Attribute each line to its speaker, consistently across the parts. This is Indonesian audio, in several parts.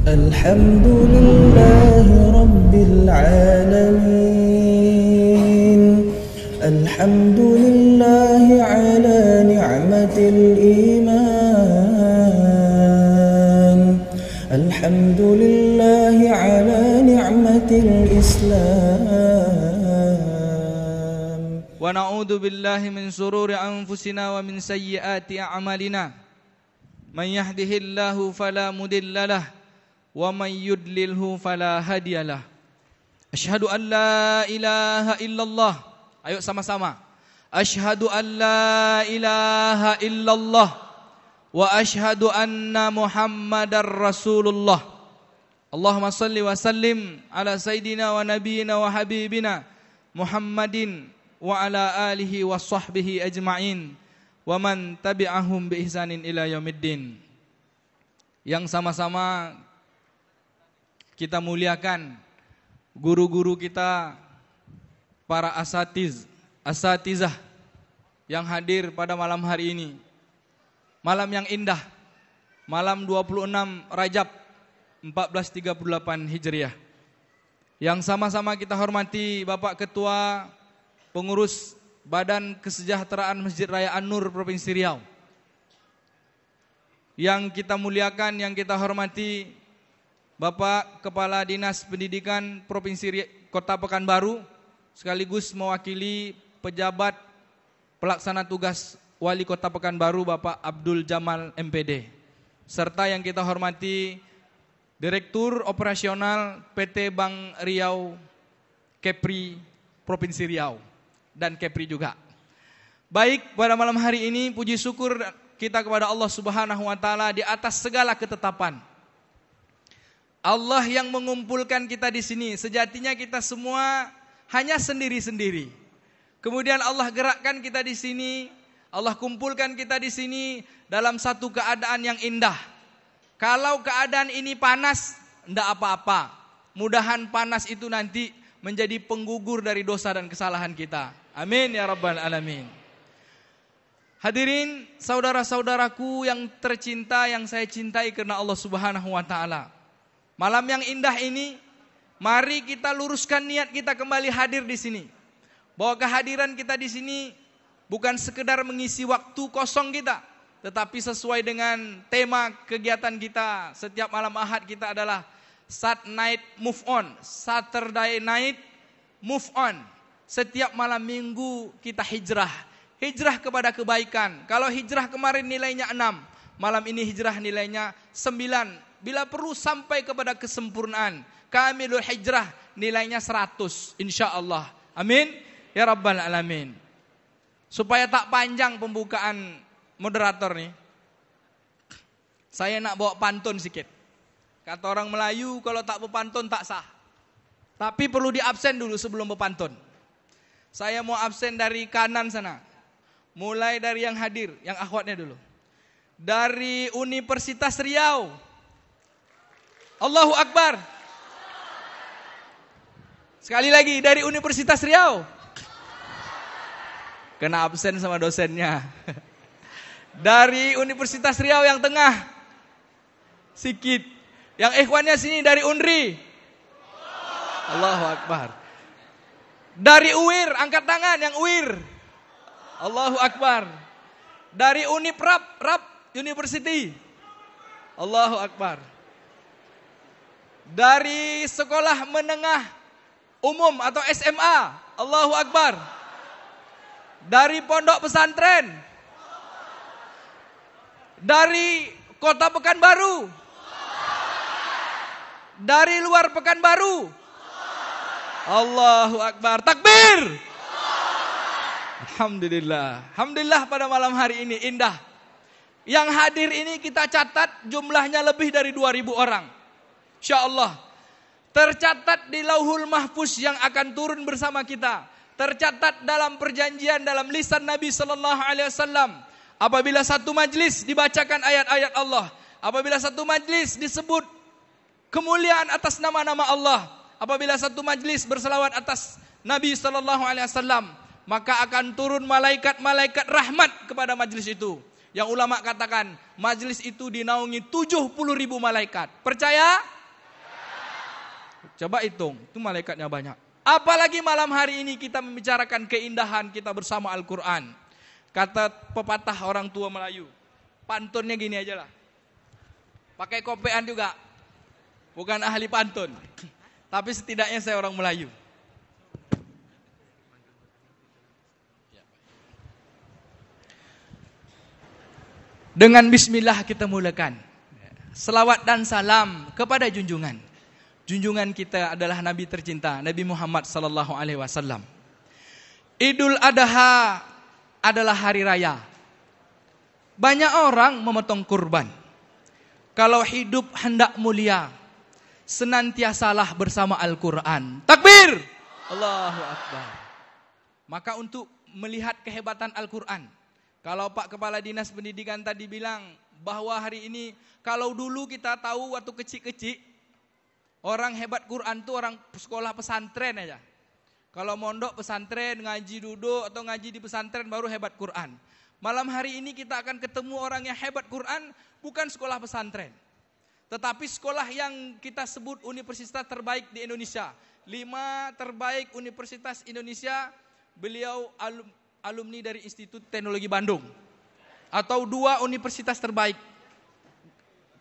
Speaker 1: الحمد لله رب العالمين الحمد لله على نعمة الإيمان الحمد لله على نعمة الإسلام
Speaker 2: ونعوذ بالله من شرور أنفسنا ومن سيئات أعمالنا من يهده الله فلا مضل له ومن يضلله فلا هادي له أشهد أن لا إله إلا الله ayo sama-sama أشهد أن لا إله إلا الله وأشهد أن محمد رسول الله اللهم صل وسلم على سيدنا ونبينا وحبيبنا محمد وعلى آله وصحبه أجمعين ومن تبعهم بإحسان إلى يوم الدين. Yang sama-sama kita muliakan guru-guru kita, para asatizah yang hadir pada malam hari ini. Malam yang indah, malam 26 Rajab 1438 Hijriah. Yang sama-sama kita hormati Bapak Ketua Pengurus Badan Kesejahteraan Masjid Raya An-Nur Provinsi Riau. Yang kita muliakan, yang kita hormati Bapak Kepala Dinas Pendidikan Provinsi Kota Pekanbaru, sekaligus mewakili pejabat pelaksana tugas Wali Kota Pekanbaru Bapak Abdul Jamal MPD. Serta yang kita hormati Direktur Operasional PT Bank Riau Kepri Provinsi Riau dan Kepri juga. Baik, pada malam hari ini puji syukur kita kepada Allah Subhanahu wa taala di atas segala ketetapan. Allah yang mengumpulkan kita di sini. Sejatinya kita semua hanya sendiri-sendiri. Kemudian Allah gerakkan kita di sini, Allah kumpulkan kita di sini dalam satu keadaan yang indah. Kalau keadaan ini panas, enggak apa-apa. Mudahan panas itu nanti menjadi penggugur dari dosa dan kesalahan kita. Amin ya rabbal alamin. Hadirin saudara-saudaraku yang tercinta, yang saya cintai karena Allah Subhanahu wa taala. Malam yang indah ini, mari kita luruskan niat kita kembali hadir di sini. Bahwa kehadiran kita di sini bukan sekedar mengisi waktu kosong kita, tetapi sesuai dengan tema kegiatan kita setiap malam Ahad kita adalah Sat Night Move On, Saturday Night Move On. Setiap malam minggu kita hijrah kepada kebaikan. Kalau hijrah kemarin nilainya 6, malam ini hijrah nilainya 9. Bila perlu sampai kepada kesempurnaan. Kamilul hijrah nilainya 100 insyaallah. Amin ya rabbal alamin. Supaya tak panjang pembukaan moderator nih, saya nak bawa pantun sedikit. Kata orang Melayu, kalau tak berpantun tak sah. Tapi perlu diabsen dulu sebelum berpantun. Saya mau absen dari kanan sana. Mulai dari yang hadir, yang akhwatnya dulu. Dari Universitas Riau. Allahu Akbar. Sekali lagi dari Universitas Riau. Kena absen sama dosennya. Dari Universitas Riau yang tengah. Sikit. Yang ikhwannya sini dari Unri. Allahu Akbar. Dari UIR, angkat tangan yang UIR. Allahu Akbar. Dari Uniprap, University. Allahu Akbar. Dari sekolah menengah umum atau SMA. Allahu Akbar. Dari pondok pesantren. Dari Kota Pekanbaru. Dari luar Pekanbaru. Allahu Akbar. Takbir. Alhamdulillah. Alhamdulillah pada malam hari ini indah. Yang hadir ini kita catat jumlahnya lebih dari 2.000 orang. InsyaAllah. Tercatat di Lauhul Mahfuz yang akan turun bersama kita. Tercatat dalam perjanjian dalam lisan Nabi SAW. Apabila satu majlis dibacakan ayat-ayat Allah. Apabila satu majlis disebut kemuliaan atas nama-nama Allah. Apabila satu majlis berselawat atas Nabi SAW. Maka akan turun malaikat-malaikat rahmat kepada majlis itu. Yang ulama katakan, majelis itu dinaungi 70.000 malaikat. Percaya? Coba hitung, itu malaikatnya banyak. Apalagi malam hari ini kita membicarakan keindahan kita bersama Al-Quran. Kata pepatah orang tua Melayu, pantunnya gini aja lah. Pakai kopean juga. Bukan ahli pantun. Tapi setidaknya saya orang Melayu. Dengan bismillah kita mulakan. Selawat dan salam kepada junjungan. Junjungan kita adalah Nabi tercinta, Nabi Muhammad sallallahu alaihi wasallam. Idul Adha adalah hari raya. Banyak orang memotong kurban. Kalau hidup hendak mulia, senantiasalah bersama Al-Quran. Takbir! Allahu Akbar. Maka untuk melihat kehebatan Al-Quran, kalau Pak Kepala Dinas Pendidikan tadi bilang bahwa hari ini, kalau dulu kita tahu waktu kecil-kecil, orang hebat Quran itu orang sekolah pesantren aja. Kalau mondok pesantren, ngaji duduk atau ngaji di pesantren baru hebat Quran. Malam hari ini kita akan ketemu orang yang hebat Quran, bukan sekolah pesantren. Tetapi sekolah yang kita sebut universitas terbaik di Indonesia. 5 terbaik universitas Indonesia, beliau alumni dari Institut Teknologi Bandung. Atau 2 universitas terbaik.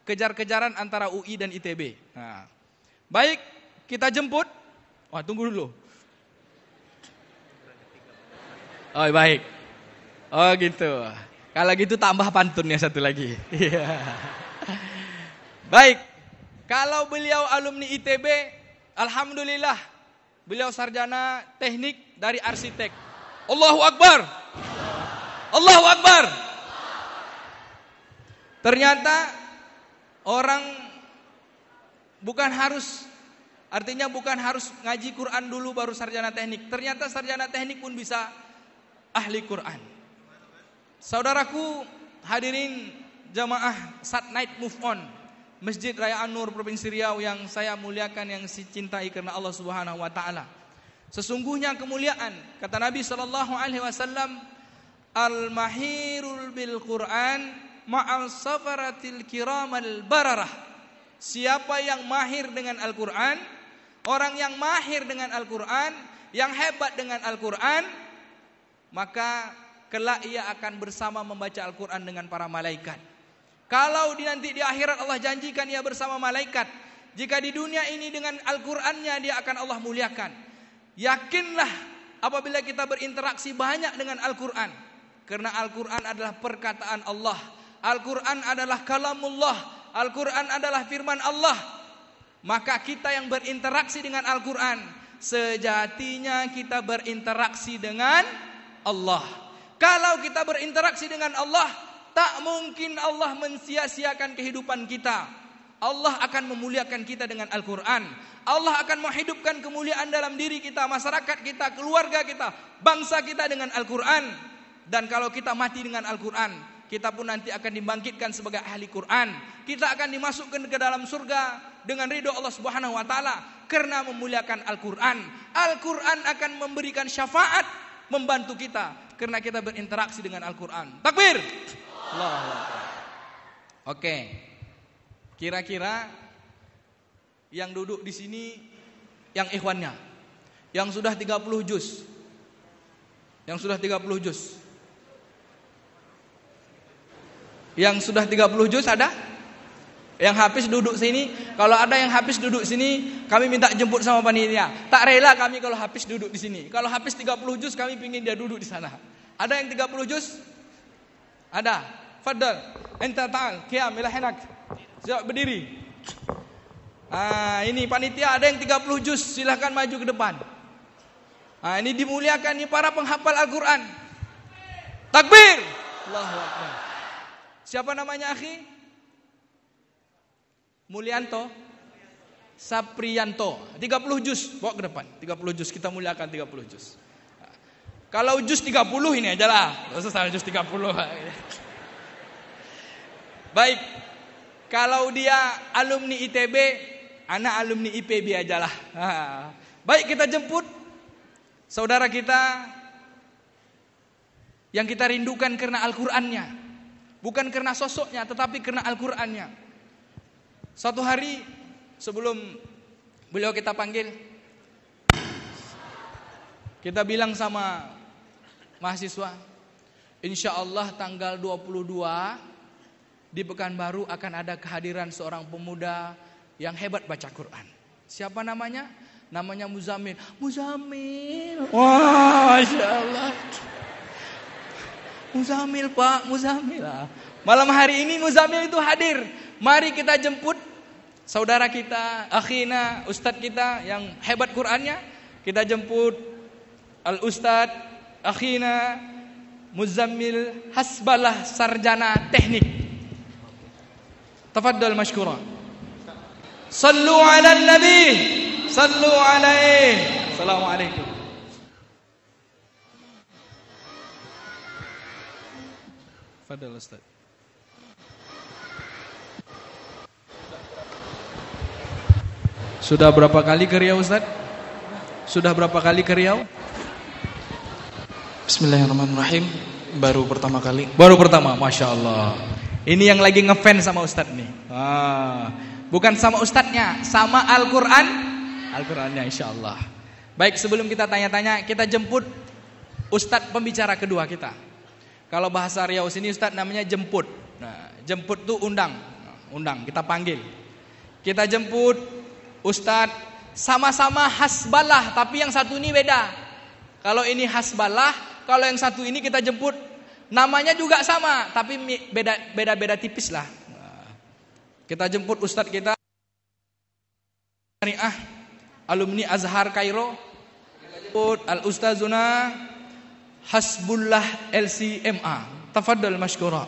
Speaker 2: Kejar-kejaran antara UI dan ITB. Nah, baik, kita jemput. Wah, tunggu dulu. Oh, baik. Oh, gitu. Kalau gitu tambah pantunnya satu lagi. Iya. Baik. Kalau beliau alumni ITB, alhamdulillah. Beliau sarjana teknik dari arsitek. Allahu Akbar. Allahu Akbar. Ternyata orang bukan harus, artinya bukan harus ngaji Quran dulu baru sarjana teknik. Ternyata sarjana teknik pun bisa ahli Quran. Saudaraku hadirin jamaah Sat Night Move On Masjid Raya An-Nur Provinsi Riau yang saya muliakan, yang saya cintai karena Allah Subhanahu wa taala. Sesungguhnya kemuliaan, kata Nabi sallallahu alaihi wasallam, al-mahirul bil Quran ma'al safaratil kiramal bararah. Siapa yang mahir dengan Al-Quran, orang yang mahir dengan Al-Quran, yang hebat dengan Al-Quran, maka kelak ia akan bersama membaca Al-Quran dengan para malaikat. Kalau nanti di akhirat Allah janjikan ia bersama malaikat. Jika di dunia ini dengan Al-Qurannya dia akan Allah muliakan. Yakinlah apabila kita berinteraksi banyak dengan Al-Quran. Karena Al-Quran adalah perkataan Allah. Al-Quran adalah kalamullah. Al-Quran adalah firman Allah. Maka kita yang berinteraksi dengan Al-Quran, sejatinya kita berinteraksi dengan Allah. Kalau kita berinteraksi dengan Allah, tak mungkin Allah mensia-siakan kehidupan kita. Allah akan memuliakan kita dengan Al-Quran. Allah akan menghidupkan kemuliaan dalam diri kita, masyarakat kita, keluarga kita, bangsa kita dengan Al-Quran. Dan kalau kita mati dengan Al-Quran, kita pun nanti akan dibangkitkan sebagai ahli Quran. Kita akan dimasukkan ke dalam surga dengan ridho Allah Subhanahu wa taala karena memuliakan Al-Quran. Al-Quran akan memberikan syafaat, membantu kita karena kita berinteraksi dengan Al-Quran. Takbir. Allahu Akbar. Oke. Kira-kira yang duduk di sini yang ikhwannya, yang sudah 30 juz. Yang sudah 30 juz. Yang sudah 30 juz ada? Yang habis duduk sini. Kalau ada yang habis duduk sini, kami minta jemput sama panitia. Tak rela kami kalau habis duduk di sini. Kalau habis 30 juz kami ingin dia duduk di sana. Ada yang 30 juz? Ada. Fadal. Enta ta'al. Qiyam ila hinak. Siap berdiri. Ini panitia ada yang 30 juz, silahkan maju ke depan. Ini dimuliakan, ini para penghafal Al-Quran. Takbir. Allahu Akbar. Siapa namanya akhi? Mulyanto Saprianto. 30 juz, bawa ke depan. 30 juz, kita muliakan 30 juz. Kalau juz 30 ini aja lah. Usah juz 30. Baik. Kalau dia alumni ITB, anak alumni IPB ajalah. Baik, kita jemput saudara kita yang kita rindukan karena Al-Qur'annya. Bukan karena sosoknya, tetapi karena Al-Qur'annya. Suatu hari sebelum beliau kita panggil, kita bilang sama mahasiswa, insya Allah tanggal 22 di Pekanbaru akan ada kehadiran seorang pemuda yang hebat baca Quran. Siapa namanya? Namanya Muzammil. Muzammil. Wah, Masya Allah. Muzammil Pak, Muzammil. Malam hari ini Muzammil itu hadir. Mari kita jemput saudara kita, akhina, ustadz kita yang hebat Qurannya. Kita jemput al-ustadz, akhina, Muzammil Hasbalah Sarjana Teknik. Tafaddal mashkura. Sallu ala nabi, sallu alaihi. Assalamualaikum. Fadal Ustaz. Sudah berapa kali ke Riau Ustaz? Sudah berapa kali ke Riau?
Speaker 3: Bismillahirrahmanirrahim. Baru pertama kali.
Speaker 2: Baru pertama, Masya Allah. Ini yang lagi ngefans sama Ustadz nih. Bukan sama Ustadznya, sama Al-Quran. Al-Qurannya insya Allah. Baik, sebelum kita tanya-tanya, kita jemput Ustadz pembicara kedua kita. Kalau bahasa Riau sini Ustadz namanya jemput. Nah, jemput tuh undang. Undang, kita panggil. Kita jemput Ustadz sama-sama Hasbalah, tapi yang satu ini beda. Kalau ini Hasbalah, kalau yang satu ini kita jemput namanya juga sama, tapi beda tipis lah. Kita jemput Ustadz kita Syariah, alumni Azhar Kairo. Kita jemput Al-Ustazuna Hasbullah LCMA. Tafadhal mashkura.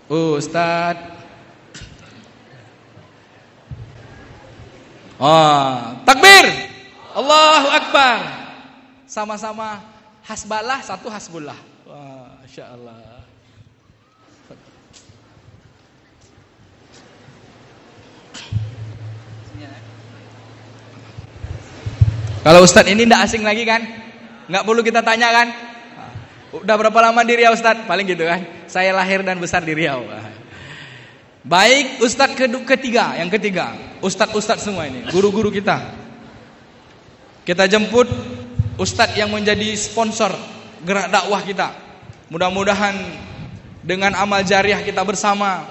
Speaker 2: Ustadz. Takbir. Allahu Akbar. Sama-sama Hasbalah, satu Hasbullah. Wah, Masya Allah. Kalau Ustadz ini tidak asing lagi kan? Nggak perlu kita tanya kan? Udah berapa lama di Riau Ustadz? Paling gitu kan? Saya lahir dan besar di Riau. Baik, Ustadz yang ketiga, Ustadz semua ini, guru-guru kita. Kita jemput Ustadz yang menjadi sponsor gerak dakwah kita. Mudah-mudahan dengan amal jariah kita bersama,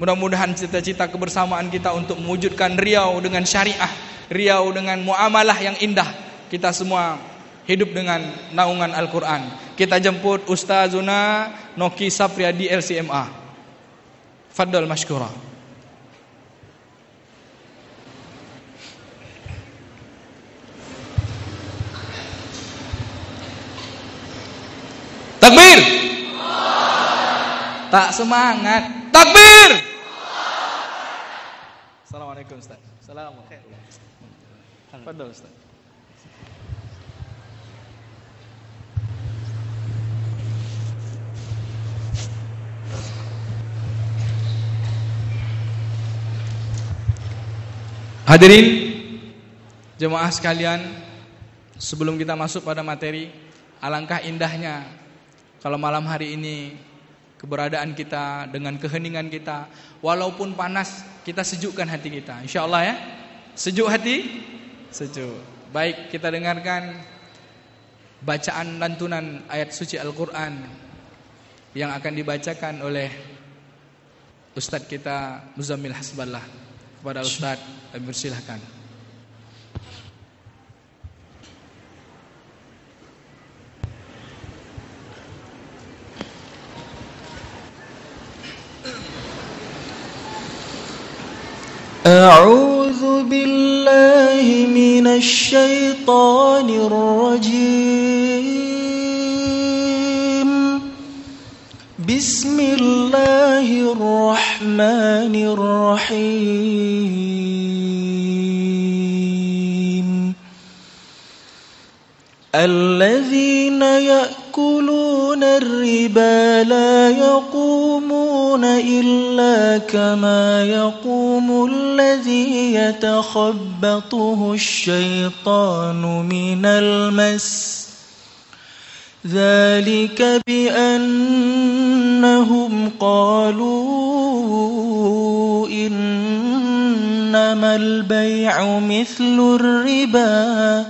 Speaker 2: mudah-mudahan cita-cita kebersamaan kita untuk mewujudkan Riau dengan syariah, Riau dengan muamalah yang indah, kita semua hidup dengan naungan Al-Quran. Kita jemput Ustazuna Noki Sapriadi LCMA. Fadal mashkura. Takbir. Tak semangat. Takbir. Assalamualaikum Ustaz. Assalamualaikum. Fadal Ustaz. Hadirin jemaah sekalian, sebelum kita masuk pada materi, alangkah indahnya kalau malam hari ini keberadaan kita dengan keheningan kita, walaupun panas, kita sejukkan hati kita. Insyaallah ya. Sejuk hati? Sejuk. Baik, kita dengarkan bacaan lantunan ayat suci Al-Qur'an yang akan dibacakan oleh Ustadz kita Muzammil Hasballah. Kepada Ustadz, kami persilahkan.
Speaker 1: A'udzu billahi minasy syaithanir rajim. Bismillahirrahmanirrahim. Alladzina ya'kuluna ar-riba la yaqumuna illa kama yaqumu alladhi yatakhabbathu asy-syaitanu minal mas. ذلك بأنهم قالوا إنما البيع مثل الربا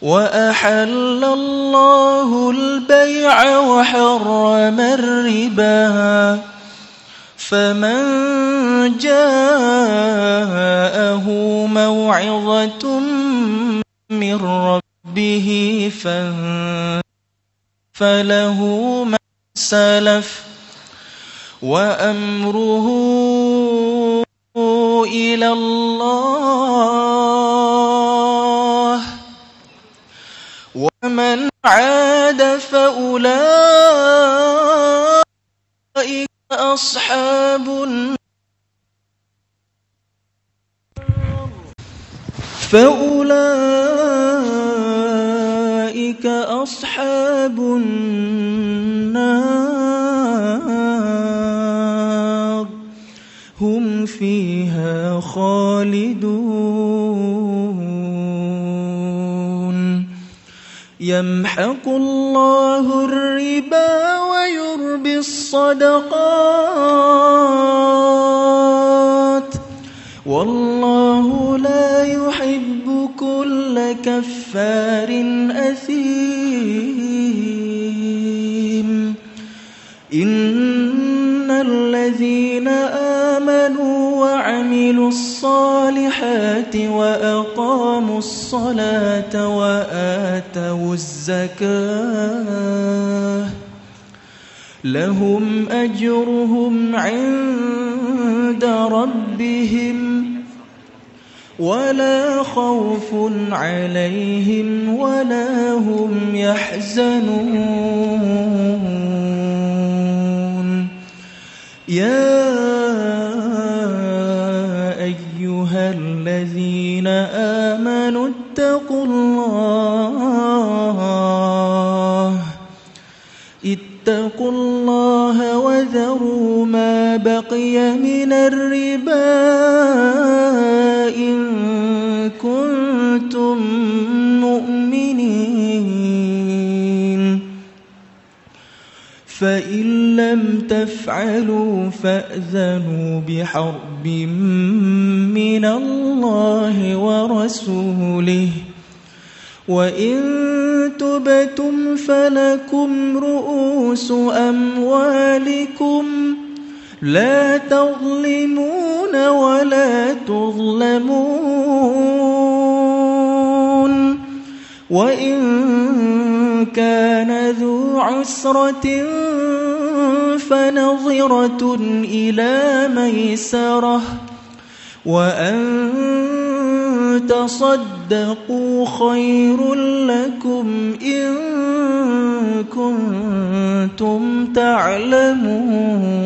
Speaker 1: وأحل الله البيع وحرم الربا فمن جاءه موعظة من ربه فله ما سلف وأمره إلى الله ومن عاد فأولئك أصحاب النار فأولئك أصحاب النار هم فيها خالدون يمحق الله الربا ويربي الصدقات والله لا يحب كل كفار أثيم إن الذين آمنوا وعملوا الصالحات وأقاموا الصلاة وآتوا الزكاة لهم أجرهم عند ربهم ولا خوف عليهم ولا هم يحزنون يا أيها الذين آمنوا اتقوا الله وذروا ما بقي من الربا إن كنتم مؤمنين فإن لم تفعلوا فأذنوا بحرب من الله ورسوله وإن تبتم فلكم رؤوس أموالكم لا تظلمون ولا تظلمون وإن كان ذو عسرة فنظرة إلى ميسرة وأن تصدقوا خير لكم إن كنتم تعلمون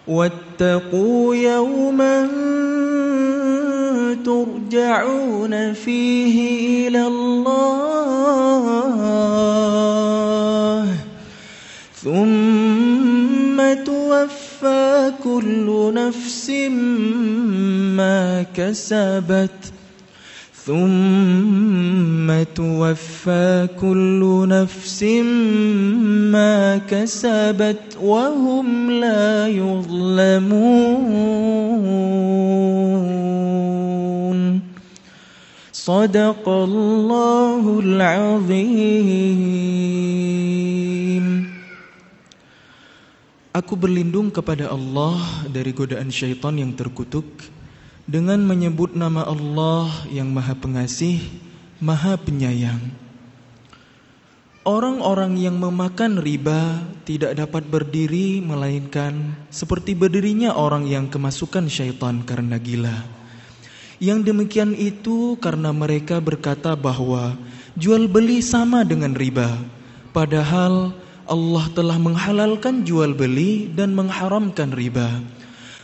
Speaker 1: واتقوا يوما ترجعون فيه إلى الله ثم توفى كل نفس ما كسبت وهم لا يظلمون صدق الله العظيم.
Speaker 3: Aku berlindung kepada Allah dari godaan syaitan yang terkutuk dengan menyebut nama Allah yang Maha Pengasih, Maha Penyayang. Orang-orang yang memakan riba tidak dapat berdiri melainkan seperti berdirinya orang yang kemasukan syaitan karena gila. Yang demikian itu karena mereka berkata bahwa jual beli sama dengan riba, padahal Allah telah menghalalkan jual beli dan mengharamkan riba.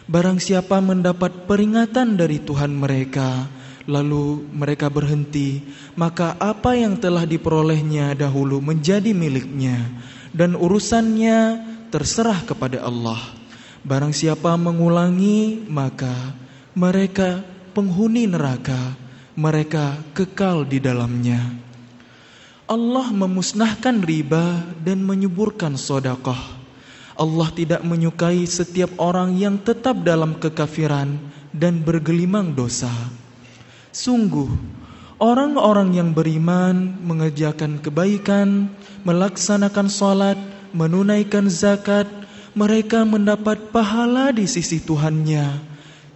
Speaker 3: Barang siapa mendapat peringatan dari Tuhan mereka, lalu mereka berhenti, maka apa yang telah diperolehnya dahulu menjadi miliknya, dan urusannya terserah kepada Allah. Barang siapa mengulangi, maka mereka penghuni neraka, mereka kekal di dalamnya. Allah memusnahkan riba dan menyuburkan sedekah. Allah tidak menyukai setiap orang yang tetap dalam kekafiran dan bergelimang dosa. Sungguh, orang-orang yang beriman mengerjakan kebaikan, melaksanakan salat, menunaikan zakat, mereka mendapat pahala di sisi Tuhannya.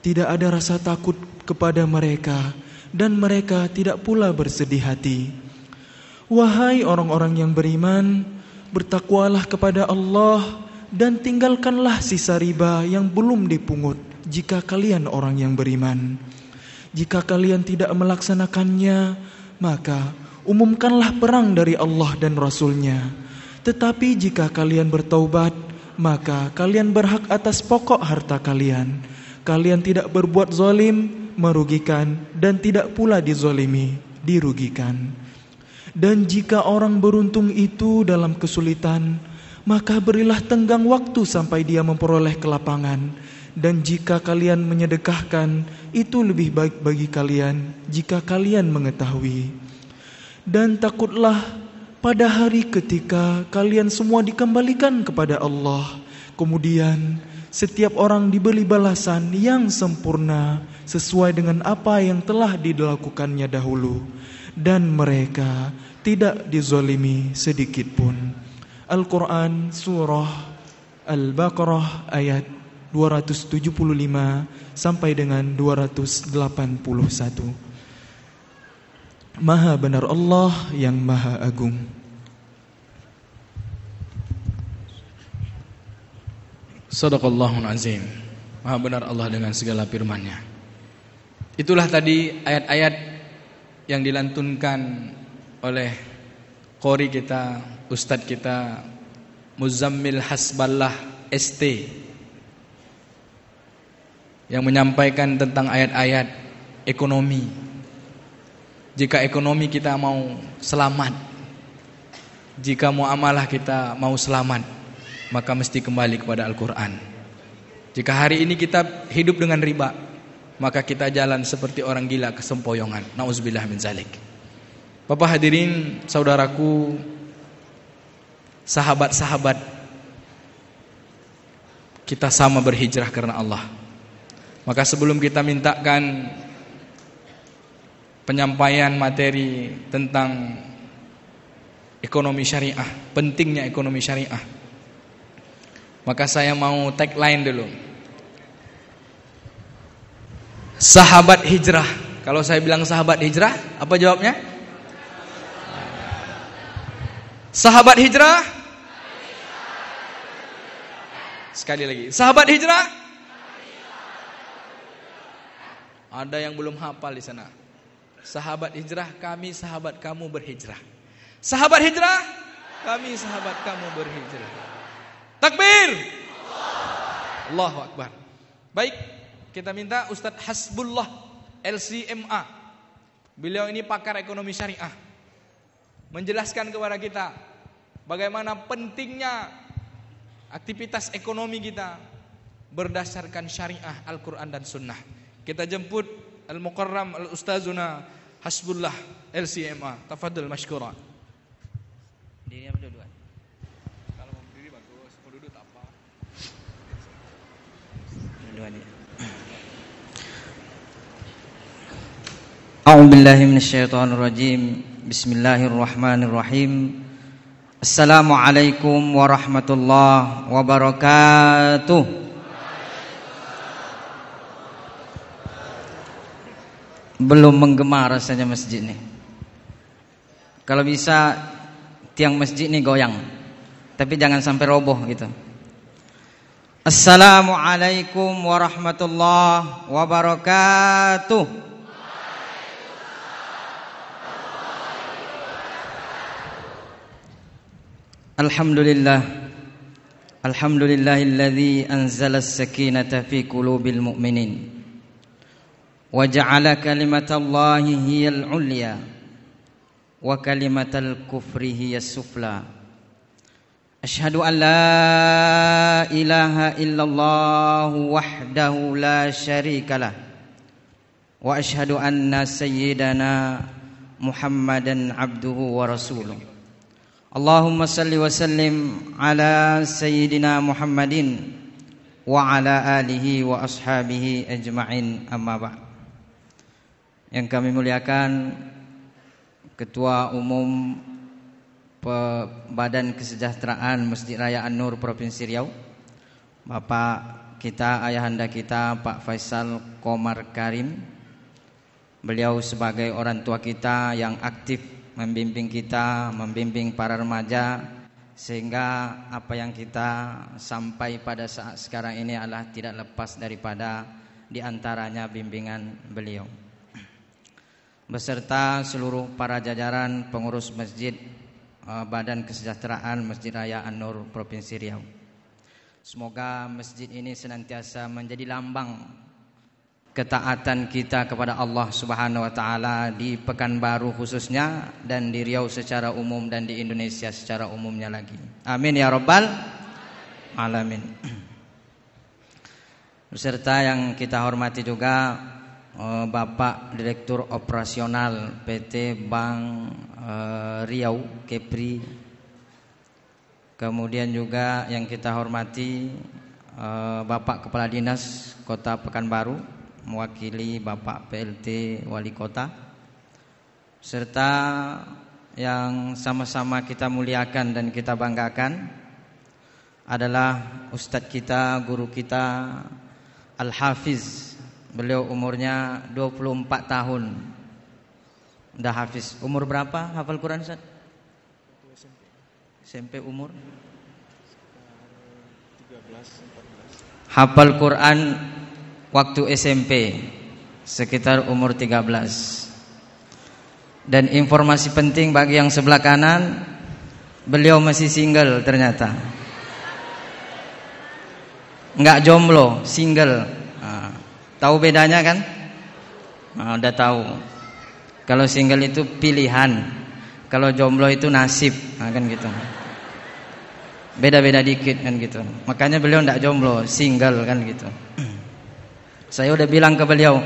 Speaker 3: Tidak ada rasa takut kepada mereka, dan mereka tidak pula bersedih hati. Wahai orang-orang yang beriman, bertakwalah kepada Allah dan tinggalkanlah sisa riba yang belum dipungut jika kalian orang yang beriman. Jika kalian tidak melaksanakannya, maka umumkanlah perang dari Allah dan Rasul-Nya. Tetapi jika kalian bertaubat, maka kalian berhak atas pokok harta kalian. Kalian tidak berbuat zalim, merugikan, dan tidak pula dizalimi, dirugikan. Dan jika orang beruntung itu dalam kesulitan, maka berilah tenggang waktu sampai dia memperoleh kelapangan. Dan jika kalian menyedekahkan, itu lebih baik bagi kalian jika kalian mengetahui. Dan takutlah pada hari ketika kalian semua dikembalikan kepada Allah. Kemudian setiap orang diberi balasan yang sempurna sesuai dengan apa yang telah dilakukannya dahulu, dan mereka tidak dizalimi sedikit pun. Al-Quran Surah Al-Baqarah ayat 275 sampai dengan 281. Maha benar Allah yang Maha Agung.
Speaker 2: Shadaqallahul azim. Maha benar Allah dengan segala firman-Nya. Itulah tadi ayat-ayat yang dilantunkan oleh qori kita, ustadz kita Muzammil Hasballah ST, yang menyampaikan tentang ayat-ayat ekonomi. Jika ekonomi kita mau selamat, jika muamalah kita mau selamat, maka mesti kembali kepada Al-Quran. Jika hari ini kita hidup dengan riba, maka kita jalan seperti orang gila kesempoyongan. Nauzubillah min zalik. Bapak hadirin, saudaraku, sahabat-sahabat, kita sama berhijrah karena Allah. Maka sebelum kita mintakan penyampaian materi tentang ekonomi syariah, pentingnya ekonomi syariah, maka saya mau tagline dulu. Sahabat hijrah. Kalau saya bilang sahabat hijrah, apa jawabnya? Sahabat hijrah. Sekali lagi, sahabat hijrah. Ada yang belum hafal di sana. Sahabat hijrah, kami sahabat kamu berhijrah. Sahabat hijrah, kami sahabat kamu berhijrah. Takbir. Allahu Akbar. Baik, kita minta Ustadz Hasbullah LCMA. Beliau ini pakar ekonomi syariah, menjelaskan kepada kita bagaimana pentingnya aktivitas ekonomi kita berdasarkan syariah Al-Quran dan Sunnah. Kita jemput Al-Mukarram Al-Ustazuna Hasbullah LCMA. Tafadhal mashkura. Diri apa dua-dua? Kalau mau berdiri bagus, mau duduk apa? Dua-duanya.
Speaker 4: A'udzubillahi minasyaitonirrajim. Bismillahirrahmanirrahim. Assalamualaikum warahmatullahi wabarakatuh. Belum menggema rasanya masjid ini. Kalau bisa tiang masjid ini goyang, tapi jangan sampai roboh gitu. Assalamualaikum warahmatullahi wabarakatuh. Alhamdulillah. Alhamdulillahilladzi anzala as-sakinata fi qulubil mu'minin wa ja'ala kalimatallahi hiyal 'ulya wa kalimatal kufri hiyas sufla. Asyhadu an la ilaha illallah wahdahu la syarikalah wa asyhadu anna sayyidana Muhammadan abduhu wa rasuluh. Allahumma salli wa sallim ala sayyidina Muhammadin wa ala alihi wa ashabihi ajma'in, amma ba'd. Yang kami muliakan Ketua Umum Badan Kesejahteraan Masjid Raya An-Nur Provinsi Riau, Bapak kita, ayahanda kita, Pak Faisal Komar Karim. Beliau sebagai orang tua kita yang aktif membimbing kita, membimbing para remaja, sehingga apa yang kita sampai pada saat sekarang ini adalah tidak lepas daripada diantaranya bimbingan beliau, beserta seluruh para jajaran pengurus masjid Badan Kesejahteraan Masjid Raya An-Nur Provinsi Riau. Semoga masjid ini senantiasa menjadi lambang ketaatan kita kepada Allah Subhanahu wa taala di Pekanbaru khususnya, dan di Riau secara umum, dan di Indonesia secara umumnya lagi. Amin ya rabbal alamin. Beserta yang kita hormati juga Bapak Direktur Operasional PT Bank Riau Kepri. Kemudian juga yang kita hormati Bapak Kepala Dinas Kota Pekanbaru, mewakili Bapak PLT Wali Kota, serta yang sama-sama kita muliakan dan kita banggakan adalah Ustadz kita, guru kita, Al-Hafiz. Beliau umurnya 24 tahun. Udah hafiz. Umur berapa hafal Quran, Ustadz? SMP umur 13-14. Hafal Quran waktu SMP sekitar umur 13. Dan informasi penting bagi yang sebelah kanan, beliau masih single ternyata. Enggak jomblo, single. Tahu bedanya kan? Udah tahu. Kalau single itu pilihan, kalau jomblo itu nasib, kan gitu. Beda-beda dikit kan gitu. Makanya beliau enggak jomblo, single kan gitu. Saya udah bilang ke beliau,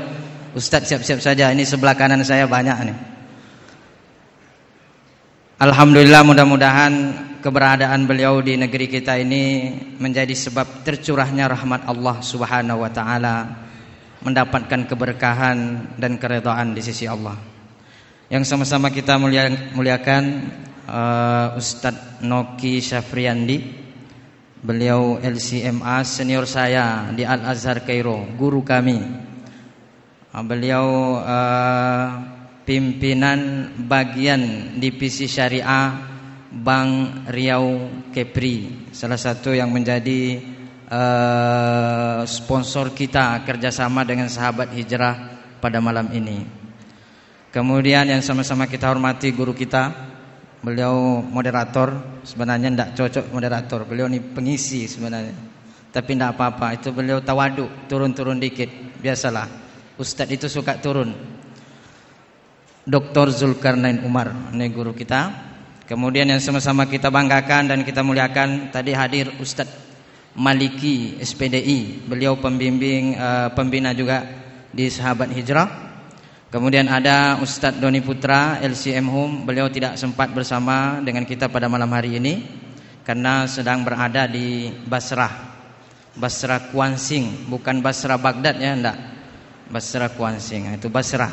Speaker 4: Ustadz siap-siap saja, ini sebelah kanan saya banyak nih. Alhamdulillah, mudah-mudahan keberadaan beliau di negeri kita ini menjadi sebab tercurahnya rahmat Allah Subhanahu wa taala, mendapatkan keberkahan dan keridhaan di sisi Allah. Yang sama-sama kita muliakan Ustadz Noki Syafriandi. Beliau LCMA senior saya di Al-Azhar Kairo, guru kami. Beliau pimpinan bagian divisi syariah Bank Riau Kepri, salah satu yang menjadi sponsor kita kerjasama dengan sahabat hijrah pada malam ini. Kemudian yang sama-sama kita hormati guru kita, beliau moderator. Sebenarnya tidak cocok moderator, beliau ini pengisi sebenarnya, tapi tidak apa-apa, itu beliau tawaduk, turun-turun dikit, biasalah Ustadz itu suka turun. Dr. Zulkarnain Umar, ini guru kita. Kemudian yang sama-sama kita banggakan dan kita muliakan, tadi hadir Ustadz Maliki SPDI, beliau pembimbing pembina juga di Sahabat Hijrah. Kemudian ada Ustadz Doni Putra LCM Home, beliau tidak sempat bersama dengan kita pada malam hari ini karena sedang berada di Basrah Kuansing, bukan Basrah Baghdad ya, enggak. Basrah Kuansing, itu Basrah.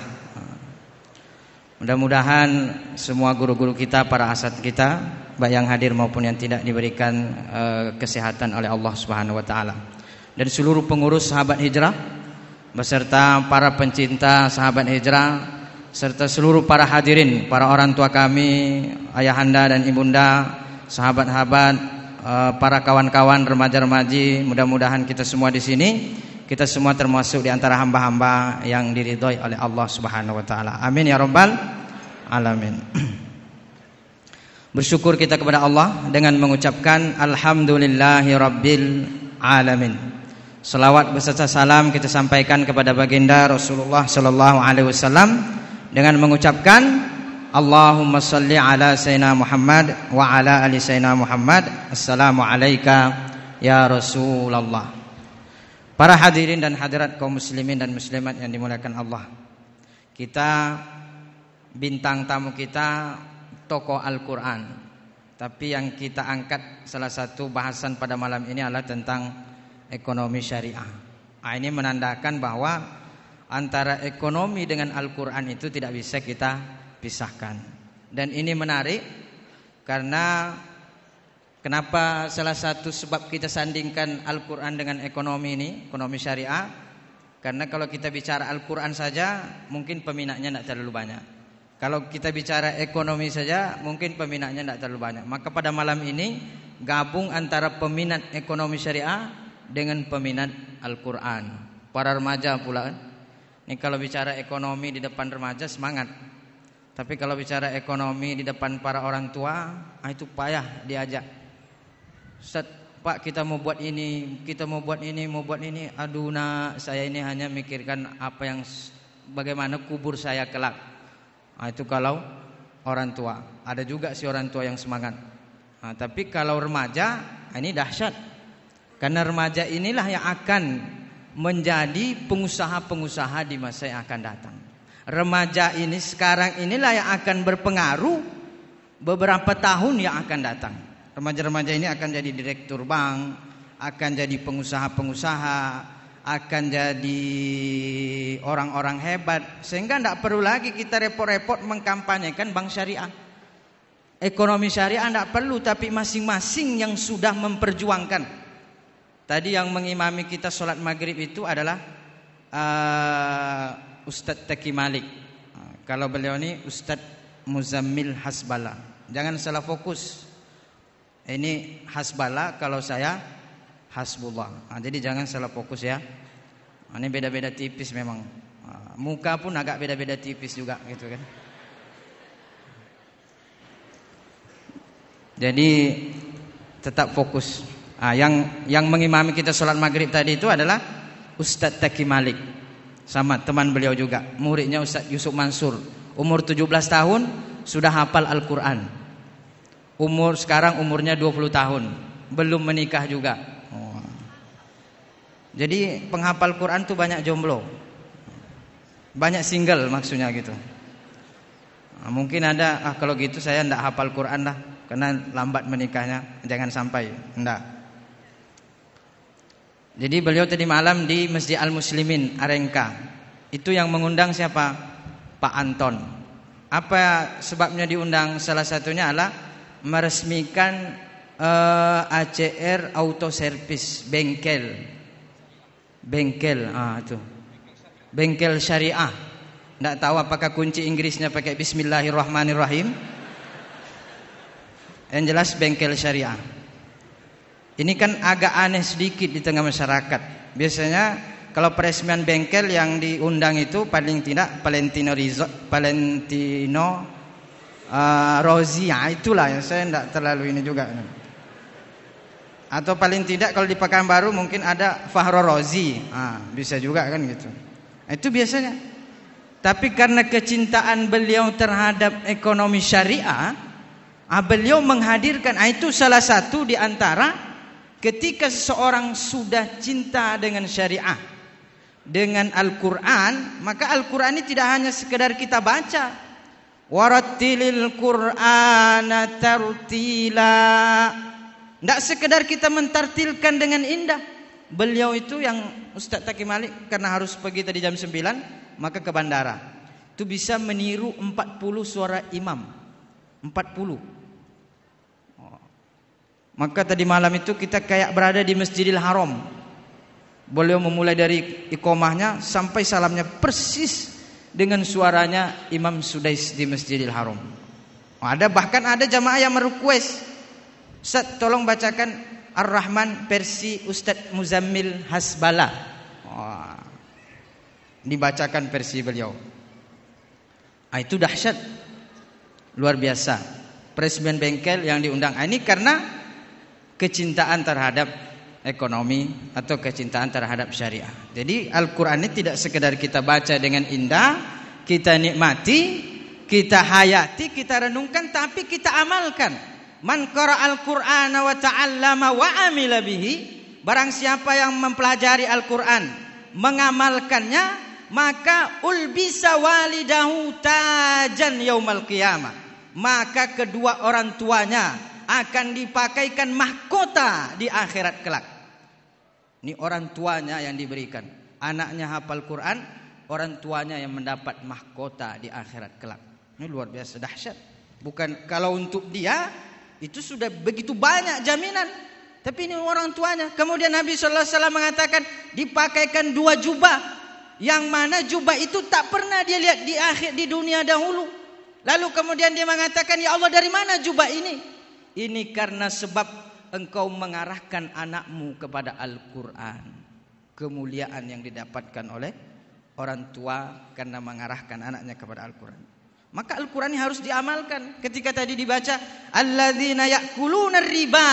Speaker 4: Mudah-mudahan semua guru-guru kita, para asat kita, baik yang hadir maupun yang tidak, diberikan kesehatan oleh Allah Subhanahu wa taala. Dan seluruh pengurus Sahabat Hijrah beserta para pencinta Sahabat Hijrah, serta seluruh para hadirin, para orang tua kami, ayahanda dan ibunda, sahabat-sahabat, para kawan-kawan remaja-remaji, mudah-mudahan kita semua di sini, kita semua termasuk di antara hamba-hamba yang diridhoi oleh Allah Subhanahu wa taala. Amin ya rabbal alamin. Bersyukur kita kepada Allah dengan mengucapkan alhamdulillahirabbil alamin. Salawat beserta salam kita sampaikan kepada baginda Rasulullah sallallahu alaihi wasallam dengan mengucapkan Allahumma salli ala sayyidina Muhammad wa ala ali sayyidina Muhammad. Assalamu alayka ya Rasulullah. Para hadirin dan hadirat kaum muslimin dan muslimat yang dimuliakan Allah, Kita bintang tamu kita tokoh Al-Quran, tapi yang kita angkat salah satu bahasan pada malam ini adalah tentang ekonomi syariah. Ini menandakan bahwa antara ekonomi dengan Al-Quran itu tidak bisa kita pisahkan. Dan ini menarik karena kenapa salah satu sebab kita sandingkan Al-Quran dengan ekonomi ini, ekonomi syariah. Karena kalau kita bicara Al-Quran saja mungkin peminatnya tidak terlalu banyak. Kalau kita bicara ekonomi saja mungkin peminatnya tidak terlalu banyak. Maka pada malam ini gabung antara peminat ekonomi syariah dengan peminat Al-Quran. Para remaja pula kan. Ini kalau bicara ekonomi di depan remaja semangat. Tapi kalau bicara ekonomi di depan para orang tua, itu payah diajak. Ustaz, Pak, kita mau buat ini, kita mau buat ini, mau buat ini. Aduh nak, saya ini hanya mikirkan apa yang bagaimana kubur saya kelak. Itu kalau orang tua. Ada juga si orang tua yang semangat. Tapi kalau remaja, ini dahsyat. Karena remaja inilah yang akan menjadi pengusaha-pengusaha di masa yang akan datang. Remaja ini sekarang inilah yang akan berpengaruh beberapa tahun yang akan datang. Remaja-remaja ini akan jadi direktur bank, akan jadi pengusaha-pengusaha, akan jadi orang-orang hebat. Sehingga tidak perlu lagi kita repot-repot mengkampanyekan bank syariah. Ekonomi syariah tidak perlu, tapi masing-masing yang sudah memperjuangkan. Tadi yang mengimami kita sholat maghrib itu adalah Ustadz Taqi Malik. Kalau beliau ini Ustadz Muzammil Hasbala. Jangan salah fokus. Ini Hasbala, kalau saya Hasbullah. Jadi jangan salah fokus ya. Ini beda-beda tipis memang. Muka pun agak beda-beda tipis juga gitu kan. Jadi tetap fokus. Yang mengimami kita sholat maghrib tadi itu adalah Ustadz Taqi Malik. Sama teman beliau juga, muridnya Ustadz Yusuf Mansur. Umur 17 tahun sudah hafal Al-Quran. Sekarang umurnya 20 tahun, belum menikah juga. Jadi penghafal Quran tuh banyak jomblo, banyak single maksudnya gitu. Mungkin ada, kalau gitu saya enggak hafal Quran lah, karena lambat menikahnya, jangan sampai, enggak. Jadi beliau tadi malam di Masjid Al-Muslimin Arengka. Itu yang mengundang siapa? Pak Anton. Apa sebabnya diundang? Salah satunya adalah meresmikan ACR Auto Service, bengkel itu bengkel syariah. Tidak tahu apakah kunci Inggrisnya pakai Bismillahirrahmanirrahim. Yang jelas bengkel syariah. Ini kan agak aneh sedikit di tengah masyarakat. Biasanya kalau peresmian bengkel yang diundang itu paling tidak Valentino Rozi, itulah yang saya tidak terlalu ini juga. Atau paling tidak kalau di Pekanbaru mungkin ada Fahro Rozi, bisa juga kan gitu. Itu biasanya. Tapi karena kecintaan beliau terhadap ekonomi syariah, beliau menghadirkan. Itu salah satu di antara ketika seseorang sudah cinta dengan syariah, dengan Al-Quran, maka Al-Quran ini tidak hanya sekedar kita baca. Warattilil Qur'ana tartila. Tidak sekedar kita mentartilkan dengan indah. Beliau itu yang Ustadz Taqi Malik, karena harus pergi tadi jam 9, maka ke bandara. Itu bisa meniru 40 suara imam. 40. Maka tadi malam itu kita kayak berada di Masjidil Haram. Beliau memulai dari iqomahnya sampai salamnya persis dengan suaranya Imam Sudais di Masjidil Haram. Bahkan ada jamaah yang merequest, Ustaz tolong bacakan Ar-Rahman versi Ustaz Muzammil Hasbala. Dibacakan versi beliau. Itu dahsyat, luar biasa. Peresmian bengkel yang diundang. Ini karena kecintaan terhadap ekonomi atau kecintaan terhadap syariah. Jadi Al-Quran ini tidak sekedar kita baca dengan indah, kita nikmati, kita hayati, kita renungkan, tapi kita amalkan. Man qara'al Qur'ana wa ta'allama wa amila bihi. Barang siapa yang mempelajari Al-Quran, mengamalkannya, maka ulbisa walidahu tajan yaumal qiyamah. Maka kedua orang tuanya akan dipakaikan mahkota di akhirat kelak. Ini orang tuanya yang diberikan. Anaknya hafal Quran, orang tuanya yang mendapat mahkota di akhirat kelak. Ini luar biasa dahsyat. Bukan kalau untuk dia itu sudah begitu banyak jaminan, tapi ini orang tuanya. Kemudian Nabi SAW mengatakan dipakaikan 2 jubah, yang mana jubah itu tak pernah dia lihat di dunia dahulu. Lalu kemudian dia mengatakan, ya Allah, dari mana jubah ini? Ini karena sebab engkau mengarahkan anakmu kepada Al-Quran. Kemuliaan yang didapatkan oleh orang tua karena mengarahkan anaknya kepada Al-Quran. Maka Al-Quran ini harus diamalkan. Ketika tadi dibaca, alladzina ya'kuluna riba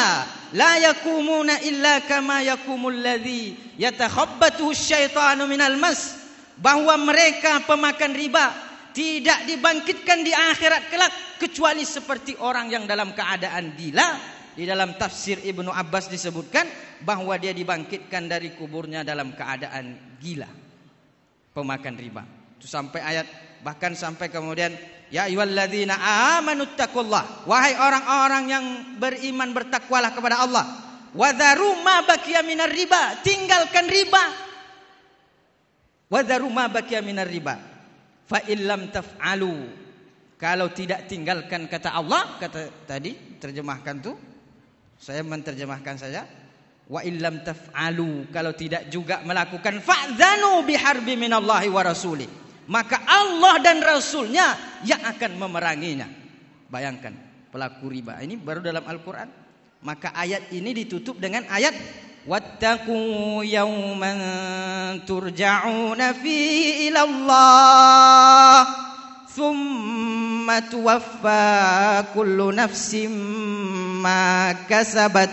Speaker 4: la yakumuna illa kama yakumul ladzi yatakhabbathu syaitanu minal mas. Bahwa mereka pemakan riba tidak dibangkitkan di akhirat kelak kecuali seperti orang yang dalam keadaan gila. Di dalam tafsir Ibnu Abbas disebutkan bahwa dia dibangkitkan dari kuburnya dalam keadaan gila, pemakan riba. Itu sampai ayat, bahkan sampai kemudian ya ayyuhalladzina amanuttaqullah, wahai orang-orang yang beriman bertakwalah kepada Allah, wadharu ma baqiya minar riba, tinggalkan riba. Wadharu ma baqiya minar riba fa illam taf'alu, kalau tidak tinggalkan, kata Allah, kata tadi terjemahkan tuh, saya menerjemahkan saja, wa illam taf'alu, kalau tidak juga melakukan, fa'dzanu biharbi minallahi wa rasulih, maka Allah dan Rasulnya yang akan memeranginya. Bayangkan pelaku riba ini baru dalam Al-Quran. Maka ayat ini ditutup dengan ayat wattaqu yawman turja'una fihi ilallah thumma tuwaffa kullu nafsin ma kasabat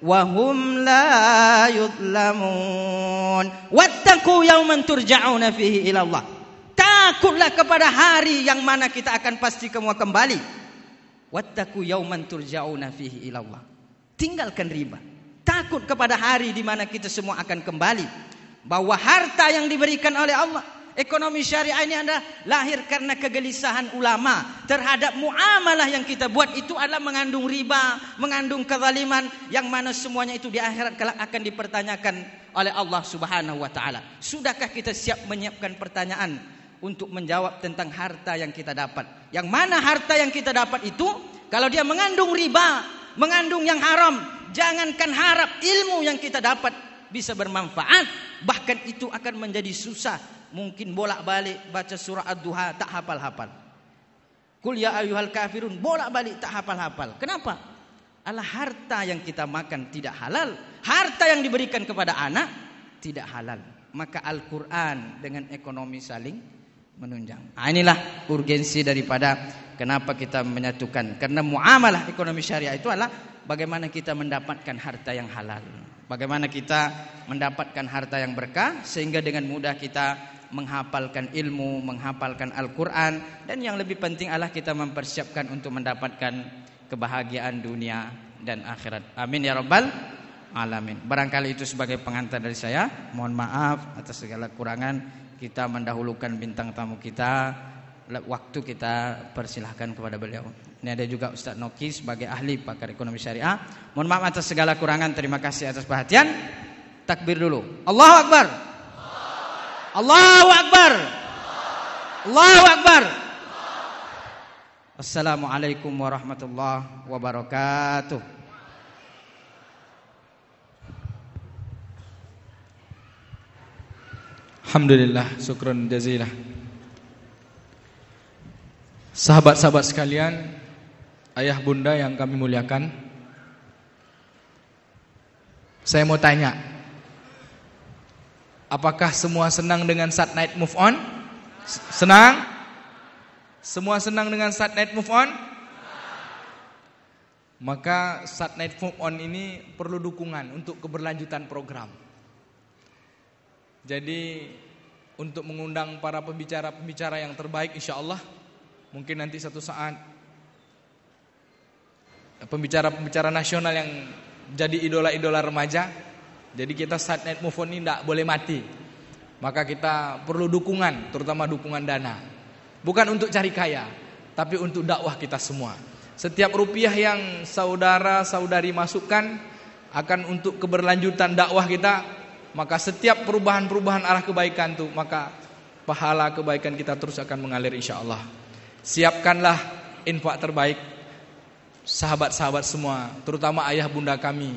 Speaker 4: wa hum la yudlamun. Wattaqu yawman turja'una fihi ilallah, takutlah kepada hari yang mana kita akan pasti semua kembali. Wattaqu yawman turja'una fihi ilallah, tinggalkan riba. Takut kepada hari di mana kita semua akan kembali. Bahwa harta yang diberikan oleh Allah, ekonomi syariah ini adalah lahir karena kegelisahan ulama terhadap muamalah yang kita buat. Itu adalah mengandung riba, mengandung kezaliman, yang mana semuanya itu di akhirat kelak akan dipertanyakan oleh Allah Subhanahu wa taala. Sudahkah kita siap menyiapkan pertanyaan untuk menjawab tentang harta yang kita dapat? Yang mana harta yang kita dapat itu kalau dia mengandung riba, mengandung yang haram, jangankan harap ilmu yang kita dapat bisa bermanfaat, bahkan itu akan menjadi susah. Mungkin bolak-balik baca surah Ad-Duha tak hafal-hafal. Qul ya ayyuhal kafirun bolak-balik tak hafal-hafal. Kenapa? Alah harta yang kita makan tidak halal, harta yang diberikan kepada anak tidak halal. Maka Al-Quran dengan ekonomi saling menunjang. Inilah urgensi daripada kenapa kita menyatukan. Karena muamalah ekonomi syariah itu adalah bagaimana kita mendapatkan harta yang halal, bagaimana kita mendapatkan harta yang berkah, sehingga dengan mudah kita menghafalkan ilmu, menghafalkan Al-Quran, dan yang lebih penting adalah kita mempersiapkan untuk mendapatkan kebahagiaan dunia dan akhirat. Amin ya rabbal alamin. Barangkali itu sebagai pengantar dari saya. Mohon maaf atas segala kurangan. Kita mendahulukan bintang tamu kita, waktu kita persilahkan kepada beliau. Ini ada juga Ustaz Noki sebagai ahli pakar ekonomi syariah. Mohon maaf atas segala kurangan. Terima kasih atas perhatian. Takbir dulu. Allahu Akbar. Allahu Akbar. Allahu Akbar. Assalamualaikum warahmatullahi wabarakatuh.
Speaker 3: Alhamdulillah, syukran jazilah. Sahabat-sahabat sekalian, ayah bunda yang kami muliakan, saya mau tanya, apakah semua senang dengan Saat Night Move On? Senang? Semua senang dengan Saat Night Move On? Maka Saat Night Move On ini perlu dukungan untuk keberlanjutan program. Jadi untuk mengundang para pembicara-pembicara yang terbaik, insya Allah mungkin nanti satu saat pembicara-pembicara nasional yang jadi idola-idola remaja. Jadi kita Saat Night Move On ini tidak boleh mati.
Speaker 2: Maka kita perlu dukungan, terutama dukungan dana. Bukan untuk cari kaya, tapi untuk dakwah kita semua. Setiap rupiah yang saudara-saudari masukkan akan untuk keberlanjutan dakwah kita. Maka setiap perubahan-perubahan arah kebaikan itu, maka pahala kebaikan kita terus akan mengalir insyaallah. Siapkanlah infak terbaik sahabat-sahabat semua, terutama ayah bunda kami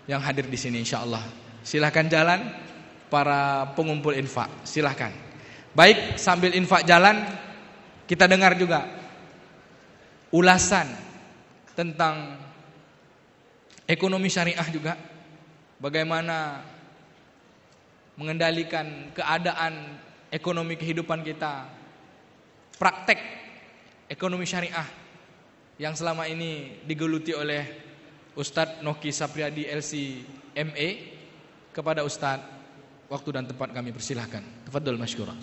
Speaker 2: yang hadir di sini insyaallah. Silahkan jalan para pengumpul infak, silahkan. Baik, sambil infak jalan kita dengar juga ulasan tentang ekonomi syariah juga, bagaimana mengendalikan keadaan ekonomi kehidupan kita, praktek ekonomi syariah yang selama ini digeluti oleh Ustadz Noki Sapriyadi LC MA. Kepada Ustadz, waktu dan tempat kami persilahkan. Tafadhol masykurah.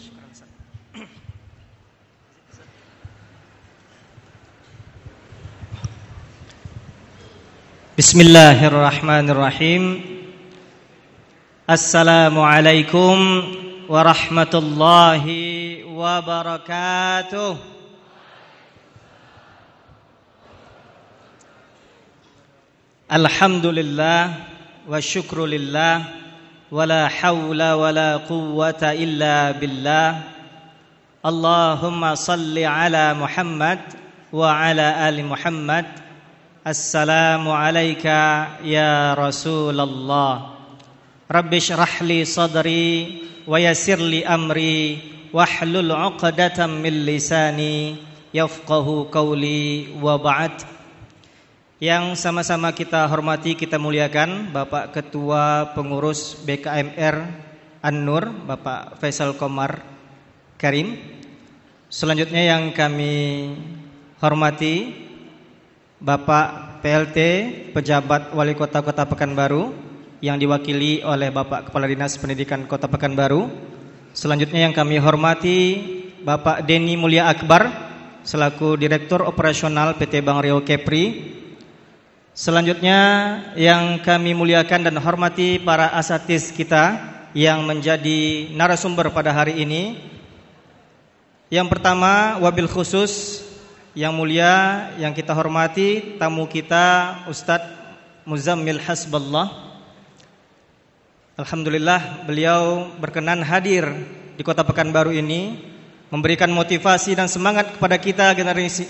Speaker 5: Bismillahirrahmanirrahim. Assalamualaikum warahmatullahi wabarakatuh. Alhamdulillah wa syukrulillah wa la hawla wa la quwwata illa billah. Allahumma salli ala Muhammad wa ala ali Muhammad. Assalamu alayka ya Rasulullah. Rabbi shrah li sadri wa yassir li amri wahlul 'uqdatam min lisani yafqahu qawli wa ba'd. Yang sama-sama kita hormati, kita muliakan Bapak Ketua Pengurus BKMR An-Nur, Bapak Faisal Komar Karim. Selanjutnya yang kami hormati Bapak PLT Pejabat Wali Kota Kota Pekanbaru yang diwakili oleh Bapak Kepala Dinas Pendidikan Kota Pekanbaru. Selanjutnya yang kami hormati Bapak Denny Mulia Akbar selaku Direktur Operasional PT Bank Riau Kepri. Selanjutnya yang kami muliakan dan hormati para asatiz kita yang menjadi narasumber pada hari ini. Yang pertama, wabil khusus yang mulia yang kita hormati tamu kita Ustadz Muzammil Hasballah. Alhamdulillah beliau berkenan hadir di Kota Pekanbaru ini, memberikan motivasi dan semangat kepada kita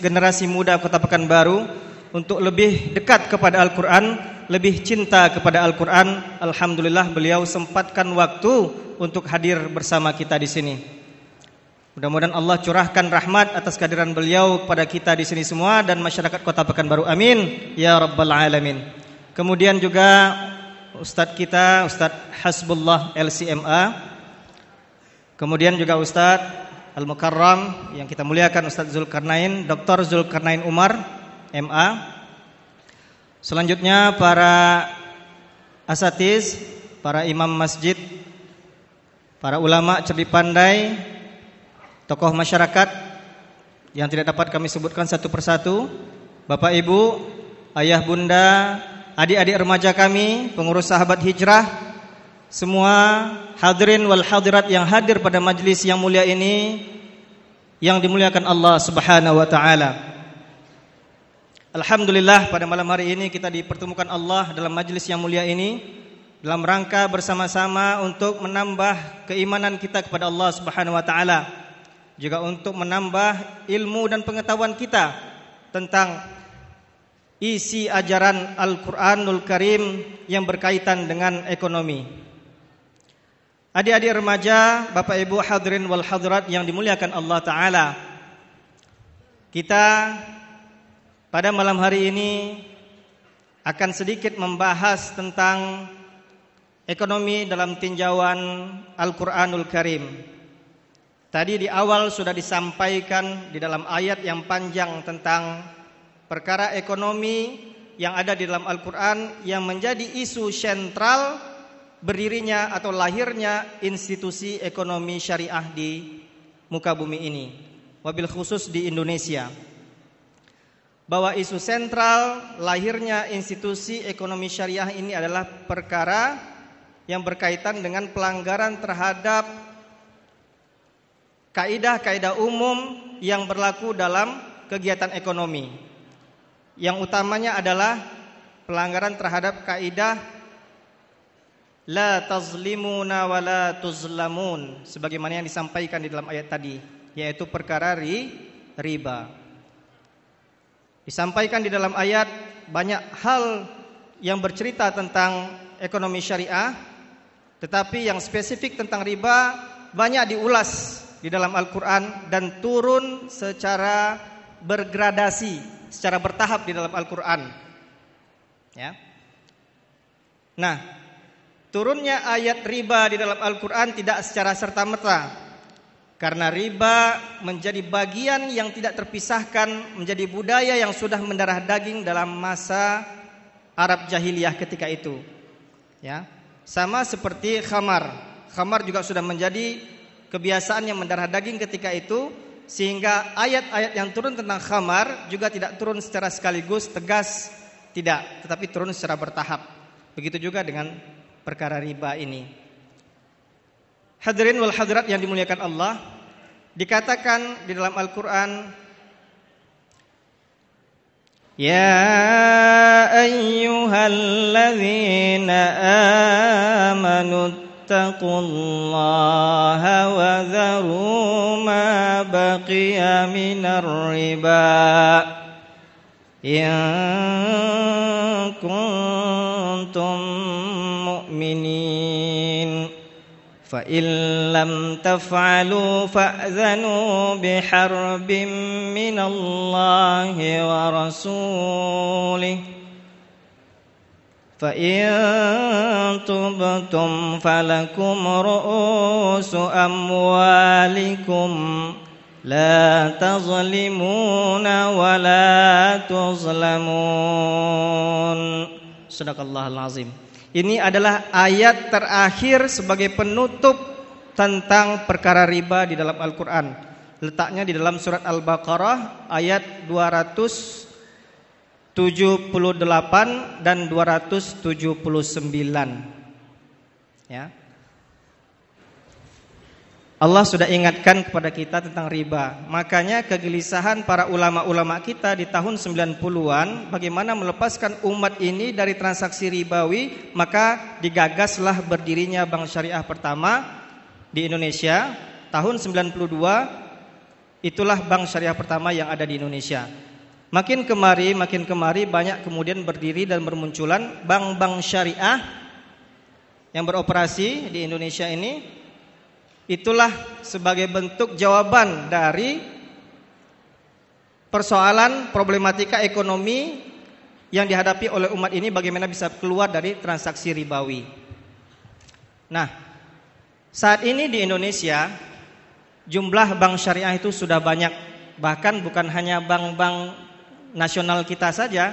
Speaker 5: generasi muda Kota Pekanbaru untuk lebih dekat kepada Al-Quran, lebih cinta kepada Al-Quran. Alhamdulillah beliau sempatkan waktu untuk hadir bersama kita di sini. Mudah-mudahan Allah curahkan rahmat atas kehadiran beliau kepada kita di sini semua dan masyarakat Kota Pekanbaru. Amin ya rabbal alamin. Kemudian juga Ustadz kita, Ustadz Hasbullah LCMA. Kemudian juga Ustadz Al-Mukarram yang kita muliakan, Ustadz Zulkarnain, Dr. Zulkarnain Umar MA. Selanjutnya para asatiz, para imam masjid, para ulama cerdik pandai, tokoh masyarakat yang tidak dapat kami sebutkan satu persatu, Bapak Ibu, ayah bunda, adik-adik remaja kami, pengurus sahabat hijrah, semua hadirin wal hadirat yang hadir pada majlis yang mulia ini, yang dimuliakan Allah Subhanahu wa taala. Alhamdulillah pada malam hari ini kita dipertemukan Allah dalam majlis yang mulia ini dalam rangka bersama-sama untuk menambah keimanan kita kepada Allah Subhanahu wa taala, juga untuk menambah ilmu dan pengetahuan kita tentang isi ajaran Al-Quranul Karim yang berkaitan dengan ekonomi. Adik-adik remaja, Bapak Ibu hadirin wal hadirat yang dimuliakan Allah Ta'ala, kita pada malam hari ini akan sedikit membahas tentang ekonomi dalam tinjauan Al-Quranul Karim. Tadi di awal sudah disampaikan di dalam ayat yang panjang tentang perkara ekonomi yang ada di dalam Al-Quran yang menjadi isu sentral berdirinya atau lahirnya institusi ekonomi syariah di muka bumi ini, wabil khusus di Indonesia. Bahwa isu sentral lahirnya institusi ekonomi syariah ini adalah perkara yang berkaitan dengan pelanggaran terhadap kaidah-kaidah umum yang berlaku dalam kegiatan ekonomi. Yang utamanya adalah pelanggaran terhadap kaidah la tazlimuna wa la tuzlamun, sebagaimana yang disampaikan di dalam ayat tadi, yaitu perkara riba. Disampaikan di dalam ayat banyak hal yang bercerita tentang ekonomi syariah, tetapi yang spesifik tentang riba banyak diulas di dalam Al-Quran dan turun secara bergradasi, secara bertahap di dalam Al-Quran. Ya. Nah, turunnya ayat riba di dalam Al-Quran tidak secara serta-merta, karena riba menjadi bagian yang tidak terpisahkan, menjadi budaya yang sudah mendarah daging dalam masa Arab jahiliyah ketika itu. Ya. Sama seperti khamar. Khamar juga sudah menjadi kebiasaan yang mendarah daging ketika itu, sehingga ayat-ayat yang turun tentang khamar juga tidak turun secara sekaligus tegas, tidak, tetapi turun secara bertahap. Begitu juga dengan perkara riba ini. Hadirin wal hadirat yang dimuliakan Allah, dikatakan di dalam Al-Quran, ya ayyuhalladzina amanu ittaqullaha wa dharu ma baqiya minar riba in kuntum mu'minin fa in lam taf'alu fa'dhanu biharbin minallahi wa rasulih فَإِن تُبْتُمْ فَلَكُمْ رُؤُوسُ أَمْوَالِكُمْ لَا تَظْلِمُونَ وَلَا تُظْلَمُونَ. Sadaqallahul azim. Ini adalah ayat terakhir sebagai penutup tentang perkara riba di dalam Al-Quran. Letaknya di dalam surat Al-Baqarah ayat 278 dan 279. Ya. Allah sudah ingatkan kepada kita tentang riba. Makanya kegelisahan para ulama-ulama kita di tahun 90-an bagaimana melepaskan umat ini dari transaksi ribawi, maka digagaslah berdirinya bank syariah pertama di Indonesia tahun 92. Itulah bank syariah pertama yang ada di Indonesia. Makin kemari banyak kemudian berdiri dan bermunculan bank-bank syariah yang beroperasi di Indonesia ini. Itulah sebagai bentuk jawaban dari persoalan problematika ekonomi yang dihadapi oleh umat ini, bagaimana bisa keluar dari transaksi ribawi. Nah, saat ini di Indonesia jumlah bank syariah itu sudah banyak. Bahkan bukan hanya bank-bank nasional kita saja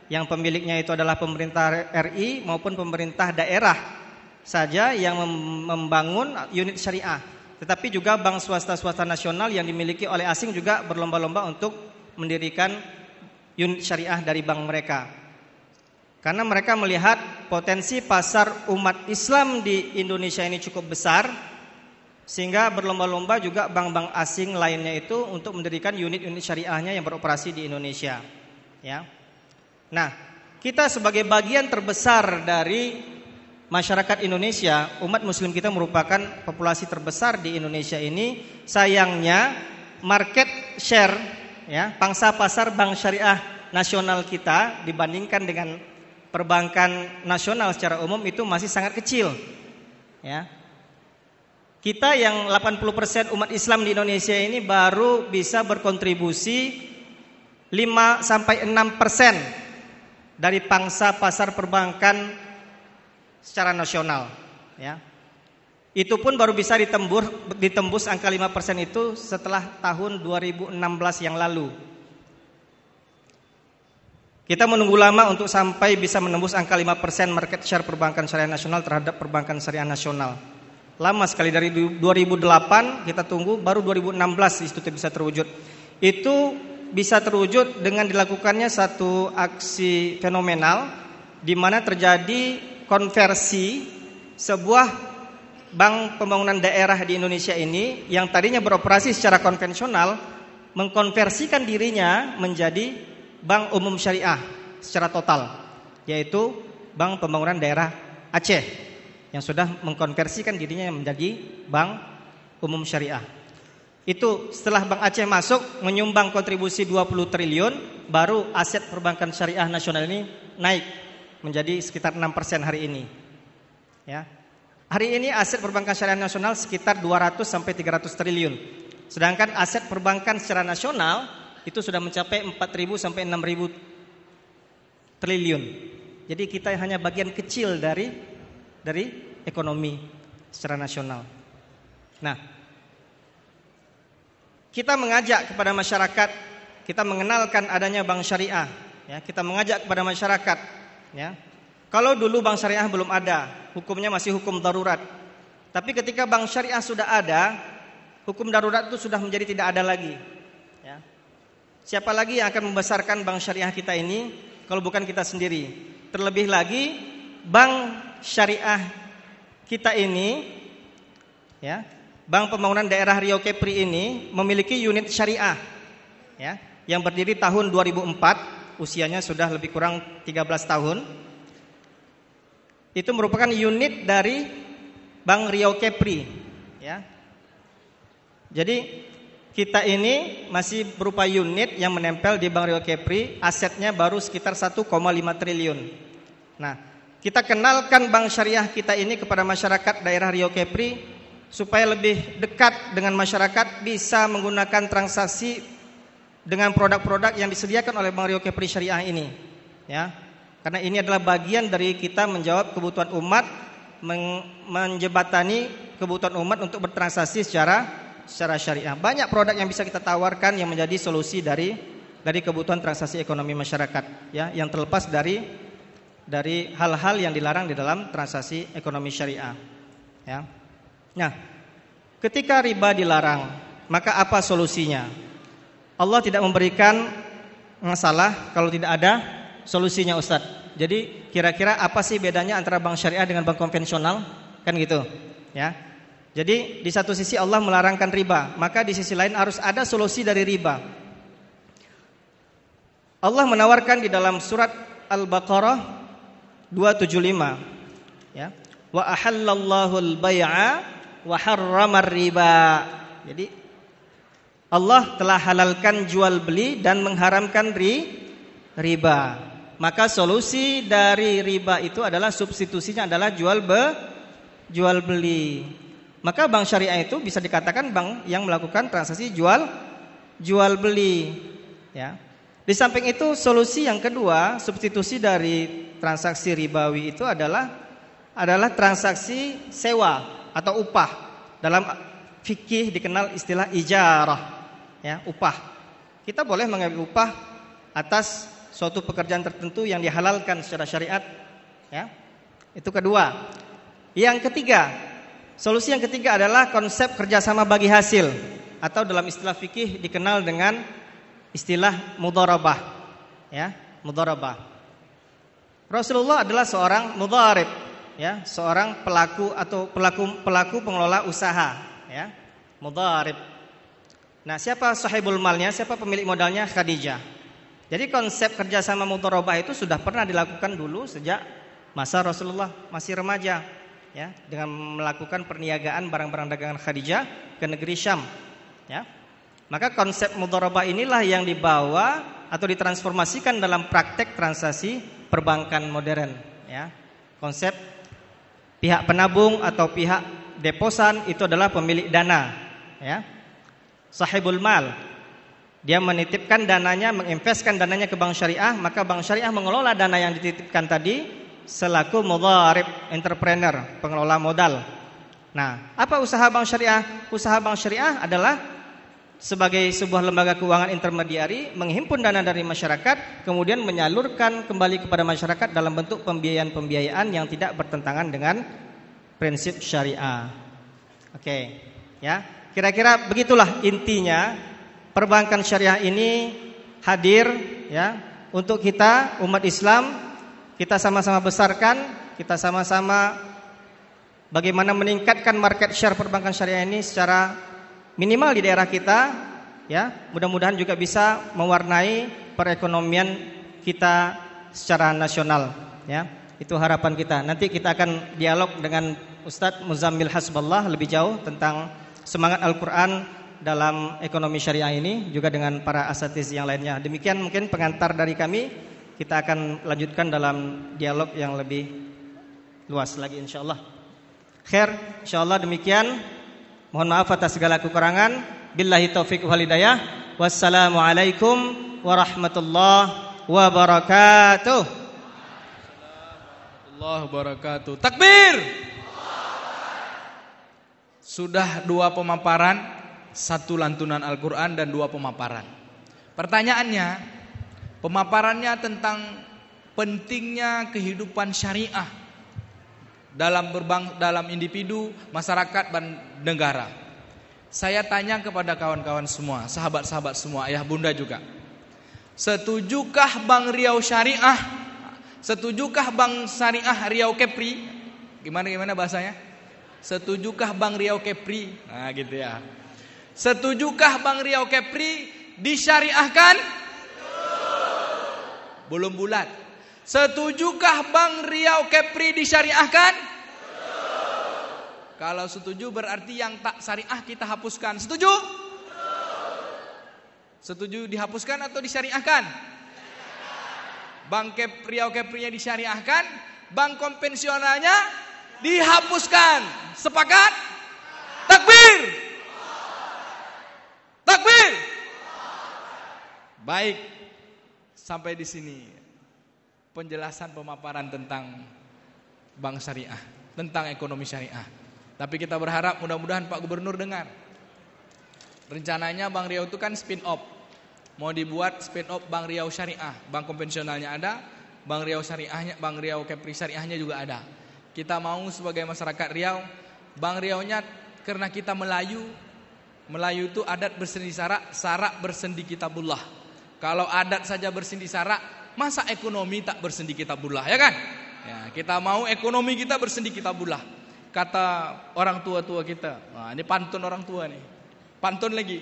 Speaker 5: yang pemiliknya itu adalah pemerintah RI maupun pemerintah daerah saja yang membangun unit syariah, tetapi juga bank swasta nasional yang dimiliki oleh asing juga berlomba-lomba untuk mendirikan unit syariah dari bank mereka, karena mereka melihat potensi pasar umat Islam di Indonesia ini cukup besar, sehingga berlomba-lomba juga bank-bank asing lainnya itu untuk mendirikan unit-unit syariahnya yang beroperasi di Indonesia. Ya. Nah, kita sebagai bagian terbesar dari masyarakat Indonesia, umat muslim kita merupakan populasi terbesar di Indonesia ini. Sayangnya market share, ya, pangsa pasar bank syariah nasional kita dibandingkan dengan perbankan nasional secara umum itu masih sangat kecil. Ya. Kita yang 80% umat Islam di Indonesia ini baru bisa berkontribusi 5-6% dari pangsa pasar perbankan secara nasional. Ya. Itu pun baru bisa ditembus angka 5% itu setelah tahun 2016 yang lalu. Kita menunggu lama untuk sampai bisa menembus angka 5% market share perbankan syariah nasional terhadap perbankan syariah nasional. Lama sekali, dari 2008 kita tunggu, baru 2016 itu bisa terwujud. Itu bisa terwujud dengan dilakukannya satu aksi fenomenal di mana terjadi konversi sebuah bank pembangunan daerah di Indonesia ini yang tadinya beroperasi secara konvensional mengkonversikan dirinya menjadi bank umum syariah secara total, yaitu Bank Pembangunan Daerah Aceh yang sudah mengkonversikan dirinya menjadi bank umum syariah. Itu setelah Bank Aceh masuk menyumbang kontribusi 20 triliun, baru aset perbankan syariah nasional ini naik menjadi sekitar 6% hari ini. Ya. Hari ini aset perbankan syariah nasional sekitar 200 sampai 300 triliun. Sedangkan aset perbankan secara nasional itu sudah mencapai 4.000 sampai 6.000 triliun. Jadi kita hanya bagian kecil dari ekonomi secara nasional. Nah, kita mengajak kepada masyarakat, kita mengenalkan adanya bank syariah, ya, kita mengajak kepada masyarakat, ya. Kalau dulu bank syariah belum ada, hukumnya masih hukum darurat. Tapi ketika bank syariah sudah ada, hukum darurat itu sudah menjadi tidak ada lagi, ya. Siapa lagi yang akan membesarkan bank syariah kita ini kalau bukan kita sendiri? Terlebih lagi bank syariah kita ini, ya, Bank Pembangunan Daerah Riau Kepri ini memiliki unit syariah, ya, yang berdiri tahun 2004, usianya sudah lebih kurang 13 tahun. Itu merupakan unit dari Bank Riau Kepri, ya. Jadi kita ini masih berupa unit yang menempel di Bank Riau Kepri, asetnya baru sekitar 1,5 triliun. Nah, kita kenalkan bank syariah kita ini kepada masyarakat daerah Riau Kepri supaya lebih dekat dengan masyarakat, bisa menggunakan transaksi dengan produk-produk yang disediakan oleh Bank Riau Kepri Syariah ini, ya. Karena ini adalah bagian dari kita menjawab kebutuhan umat, menjebatani kebutuhan umat untuk bertransaksi secara syariah. Banyak produk yang bisa kita tawarkan yang menjadi solusi dari kebutuhan transaksi ekonomi masyarakat, ya, yang terlepas dari hal-hal yang dilarang di dalam transaksi ekonomi syariah, ya. Nah, ketika riba dilarang, maka apa solusinya? Allah tidak memberikan masalah kalau tidak ada solusinya, Ustaz. Jadi kira-kira apa sih bedanya antara bank syariah dengan bank konvensional? Kan gitu, ya. Jadi di satu sisi Allah melarangkan riba, maka di sisi lain harus ada solusi dari riba. Allah menawarkan di dalam surat Al-Baqarah 275, ya. Wa ahallallahu al-bai'a wa harramar riba. Jadi Allah telah halalkan jual beli dan mengharamkan riba. Maka solusi dari riba itu adalah substitusinya adalah jual beli. Maka bank syariah itu bisa dikatakan bank yang melakukan transaksi jual beli, ya. Di samping itu solusi yang kedua, substitusi dari transaksi ribawi itu adalah transaksi sewa atau upah. Dalam fikih dikenal istilah ijarah, ya, upah. Kita boleh mengambil upah atas suatu pekerjaan tertentu yang dihalalkan secara syariat, ya. Itu kedua. Yang ketiga, solusi yang ketiga adalah konsep kerjasama bagi hasil, atau dalam istilah fikih dikenal dengan istilah mudharabah, ya, mudharabah. Rasulullah adalah seorang mudharib, ya, seorang pelaku atau pelaku pengelola usaha, ya, mudharib. Nah, siapa sahibul malnya, siapa pemilik modalnya? Khadijah. Jadi konsep kerjasama mudharabah itu sudah pernah dilakukan dulu sejak masa Rasulullah masih remaja, ya, dengan melakukan perniagaan barang-barang dagangan Khadijah ke negeri Syam, ya. Maka konsep mudharabah inilah yang dibawa atau ditransformasikan dalam praktek transaksi perbankan modern, ya. Konsep pihak penabung atau pihak deposan itu adalah pemilik dana, ya. Sahibul mal, dia menitipkan dananya, menginvestkan dananya ke bank syariah, maka bank syariah mengelola dana yang dititipkan tadi selaku mudharib, entrepreneur, pengelola modal. Nah, apa usaha bank syariah? Usaha bank syariah adalah sebagai sebuah lembaga keuangan intermediari menghimpun dana dari masyarakat, kemudian menyalurkan kembali kepada masyarakat dalam bentuk pembiayaan yang tidak bertentangan dengan prinsip syariah. Oke, ya. Kira-kira begitulah intinya. Perbankan syariah ini hadir, ya, untuk kita umat Islam, kita sama-sama besarkan, kita sama-sama bagaimana meningkatkan market share perbankan syariah ini secara minimal di daerah kita, ya. Mudah-mudahan juga bisa mewarnai perekonomian kita secara nasional, ya. Itu harapan kita. Nanti kita akan dialog dengan Ustadz Muzammil Hasballah lebih jauh tentang semangat Al-Quran dalam ekonomi syariah ini, juga dengan para asatiz yang lainnya. Demikian mungkin pengantar dari kami. Kita akan lanjutkan dalam dialog yang lebih luas lagi insyaallah. Khair, insyaallah demikian. Mohon maaf atas segala kekurangan. Billahi taufiq wal hidayah. Wassalamualaikum warahmatullahi wabarakatuh.
Speaker 2: Allah wabarakatuh. Takbir. Sudah 2 pemaparan, 1 lantunan Al-Quran dan 2 pemaparan. Pertanyaannya, pemaparannya tentang pentingnya kehidupan syariah dalam individu, masyarakat dan negara. Saya tanya kepada kawan-kawan semua, sahabat-sahabat semua, ayah bunda juga. Setujukah Bank Riau Syariah? Setujukah Bank Syariah Riau Kepri? Gimana bahasanya? Setujukah Bank Riau Kepri? Nah gitu ya. Setujukah Bank Riau Kepri disyariahkan? Belum bulat. Setujukah Bank Riau Kepri disyariahkan? Kalau setuju berarti yang tak syariah kita hapuskan. Setuju? Setuju dihapuskan atau disyariahkan? Bank Riau Kepri-nya disyariahkan, bank konvensionalnya dihapuskan. Sepakat? Takbir! Takbir! Baik, sampai di sini penjelasan pemaparan tentang bank syariah, tentang ekonomi syariah. Tapi kita berharap mudah-mudahan Pak Gubernur dengar. Rencananya Bank Riau itu kan spin off. Mau dibuat spin off Bank Riau Syariah. Bank konvensionalnya ada, Bank Riau Syariahnya, Bank Riau Kepri Syariahnya juga ada. Kita mau sebagai masyarakat Riau, Bank Riaunya karena kita Melayu itu adat bersendi sarak, sarak bersendi kitabullah. Kalau adat saja bersendi sarak, masa ekonomi tak bersendi kitabullah, ya kan? Ya, kita mau ekonomi kita bersendi kitabullah. Kata orang tua-tua kita. Nah, ini pantun orang tua nih. Pantun lagi.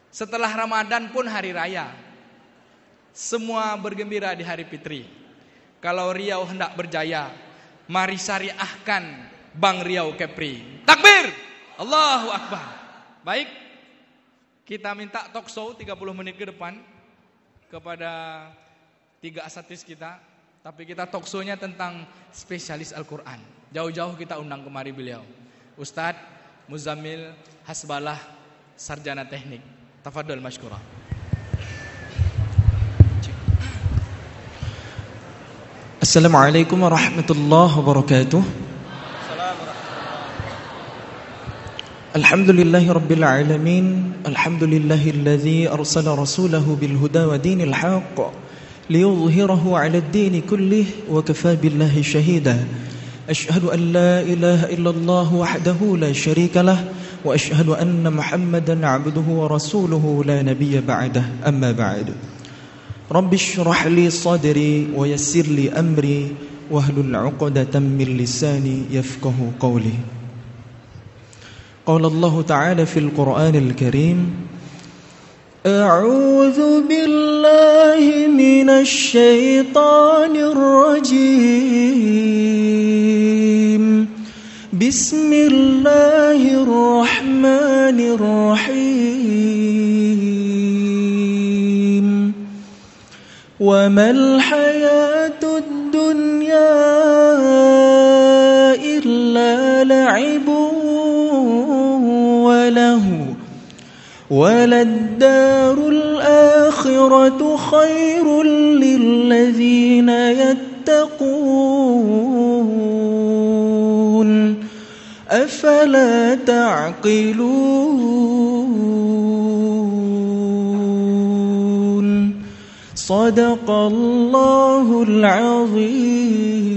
Speaker 2: Setelah Ramadan pun hari raya. Semua bergembira di hari fitri. Kalau Riau hendak berjaya, mari syariahkan Bank Riau Kepri. Takbir! Allahu Akbar. Baik, kita minta talk show 30 menit ke depan kepada 3 asatiz kita. Tapi kita talk show-nya tentang spesialis Al-Quran. Jauh-jauh kita undang kemari beliau, Ustadz Muzammil Hasballah, sarjana teknik. Tafadhol mashkura.
Speaker 3: Assalamualaikum warahmatullahi wabarakatuh. Alhamdulillahi rabbil alamin. Alhamdulillahilladzi arsala rasulahu bil huda wa dinil haqq liyudhhirahu 'ala ad-din kullih wa kafaa billahi shahida. Ashhadu an la ilaha illallah wahdahu la sharika lah wa ashhadu anna Muhammadan 'abduhu wa rasuluhu la nabiyya ba'dah. Amma ba'd. Rabbi shrah li sadri wa yassir li amri wahlul 'uqdatam min lisani yafqahu qawli. Qala Allah Ta'ala fil Qur'anil Karim, A'udzu billahi minasy syaithanir rajim. Bismillahirrahmanirrahim. Wa mal hayatud dunya illa la'ibun wa lahu waladdarul akhiratu khairul lilladzina yattaqun afala ta'qilun. Sadaqallahul azim.